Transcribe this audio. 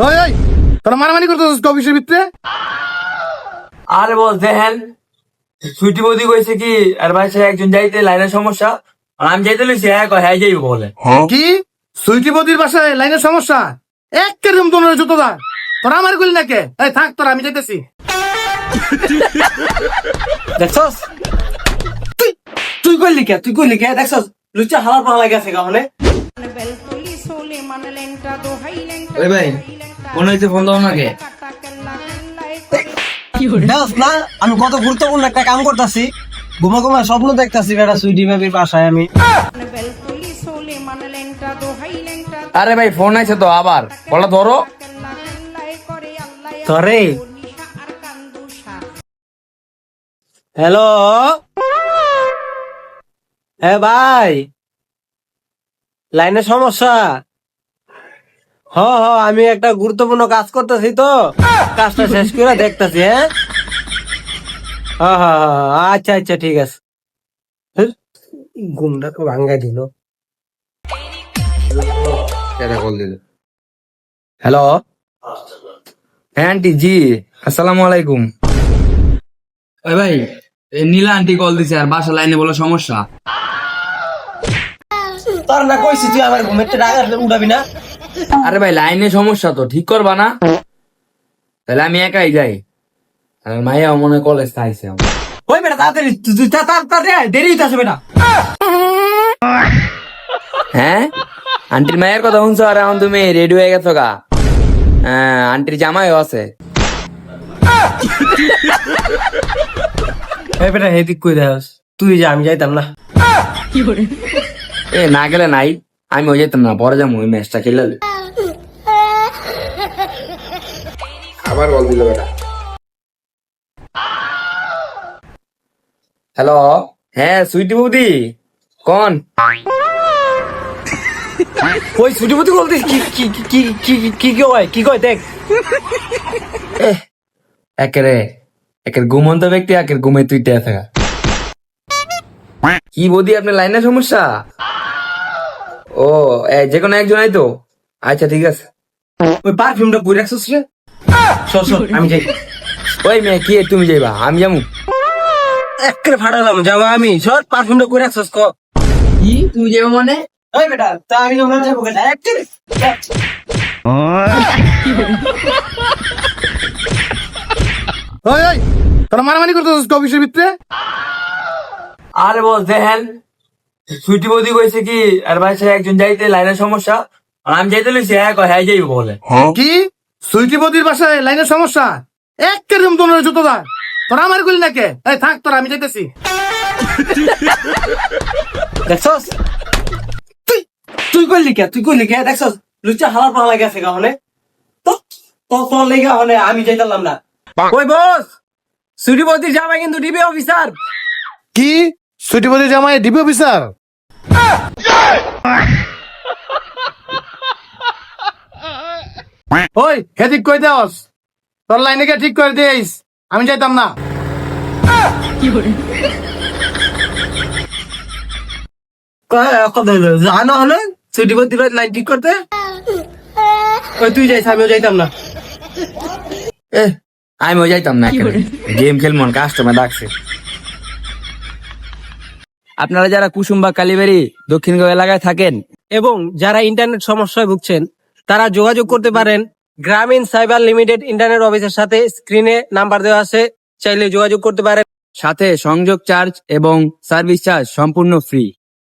ওই ওই তোরা মারামারি করতেছিস অফিসের ভিতরে? আরে বস দেখেন, ছুটি বদি কইছে কি আর ভাই সে একজন যাইতে লাইনের সমস্যা, আর আমি যাইতে লইছি হ্যাঁ কয় হ্যাঁ যাইব বলে। কি সুইটি বদির বাসায় লাইনের সমস্যা? এক রুম তো জুতো দা তোরা আমার গুলি নাকে। এই থাক তোরা, আমি যাইতেছি। দেখছস তুই তুই কইলি কে দেখছস লুচা হালার পালা গেছে গাহনে। ওই ভাই মনে হইতে ফোন দাও নাকি? না আমি কত গুরুত্বপূর্ণ একটা কাম করতেছি, ঘুমা ঘুমা স্বপ্ন দেখতাছি বেটা সুইটি বেবির বাসায় আমি। আরে ভাই ফোন আইছে তো আবার, বলা ধরো। ধরে হ্যালো, হ্যাঁ ভাই লাইনের সমস্যা। হ আমি একটা গুরুত্বপূর্ণ কাজ করতেছি তো, কাজটা শেষ করে দেখতেছি। হ্যাঁ আচ্ছা আচ্ছা ঠিক আছে। ঘুমটা তো ভাঙ্গাই দিল। হ্যালো, হ্যাঁ আন্টি জি, আসসালামু আলাইকুম। ওই ভাই নীলা আন্টি কল দিছে আর বাসা লাইনে বলে সমস্যা। তোর না কইছি তুই আমার ঘুমের টাকা উঠাবি না। আরে ভাই লাইনে সমস্যা তো ঠিক করবা না? তাহলে আমি একাই যাই, আর মাইয়া মনে কলেজ খাইছে। ওই বেটা তাড়াতাড়ি তুই তাড়াতাড়ি দেরি হইতাছে বেটা। হ্যাঁ আন্টির মায়ের কথা শুনছো আর এখন তুমি রেডি হয়ে গেছো গা? হ্যাঁ আন্টির জামাইও আছে। এই বেটা হেদিক কই দেখাস, তুই যা আমি যাইতাম না। এ না গেলে নাই, আমি ওই যেতাম না, পরে যাবো ওই ম্যাচটা খেলে। আবার বল দিল বেটা। হ্যালো, হ্যাঁ সুইটি বৌদি কোন? ওই ছুটিপতি বলতে কি কি কি কি কি কি কয় দেখ। একের ঘুমন্ত ব্যক্তি একের ঘুমে তুই টেয়া থাকা। কি বৌদি আপনার লাইনের সমস্যা? ও যে কোনো একজন আইতো, আচ্ছা ঠিক আছে। ওই পারফিউমটা পরে রাখছিস রে। সর আমি যাই। ওই মেয়ে কি তুমি যাইবা, আমি যাবো। একেবারে ফাটালাম যাওয়া আমি। সর পারফিউমটা পরে রাখছিস ক। কি তুমি যাবো মানে? ওই বেটা তা আমি যখন যাবো কেন একেবারে। ওই ওই তোরা মারামারি করতেছিস অফিসের ভিতরে? আরে বস দেখেন, ছুটি বদি কইছে কি আর ভাই সে একজন যাইতে লাইনের সমস্যা, আর আমি যাইতে লইছি হ্যাঁ কয় হ্যাঁ যাইব বলে। কি সুইটি বদির বাসায় লাইনের সমস্যা? এক রুম তো জুতো দা তোরা আমার গুলি নাকে। এই থাক তোরা, আমি যাইতেছি। দেখছস তুই কইলি কে দেখছস লুচা হালার পালা গেছে গাহনে। তো তোর লেগে হলে আমি যাইতাম না। ওই বস ছুটিপতির জামাই কিন্তু ডিবি অফিসার। কি সুইটি বদির জামাই ডিবি অফিসার? ওই হেদিক কই দেওস, তোর লাইনে গিয়ে ঠিক করে দিস, আমি যাইতাম না। জানো হলে ছুটিপতি লাইন ঠিক করতে। ওই তুই যাইস আমিও যাইতাম না। আমি ওই যাইতাম না, গেম খেলবো, কাস্টমার ডাকছে। আপনারা যারা কুসুম বা কালীবাড়ি দক্ষিণগাঁও এলাকায় থাকেন এবং যারা ইন্টারনেট সমস্যায় ভুগছেন তারা যোগাযোগ করতে পারেন গ্রামীণ সাইবার লিমিটেড ইন্টারনেট অফিসের সাথে। স্ক্রিনে নাম্বার দেওয়া আছে, চাইলে যোগাযোগ করতে পারেন। সাথে সংযোগ চার্জ এবং সার্ভিস চার্জ সম্পূর্ণ ফ্রি।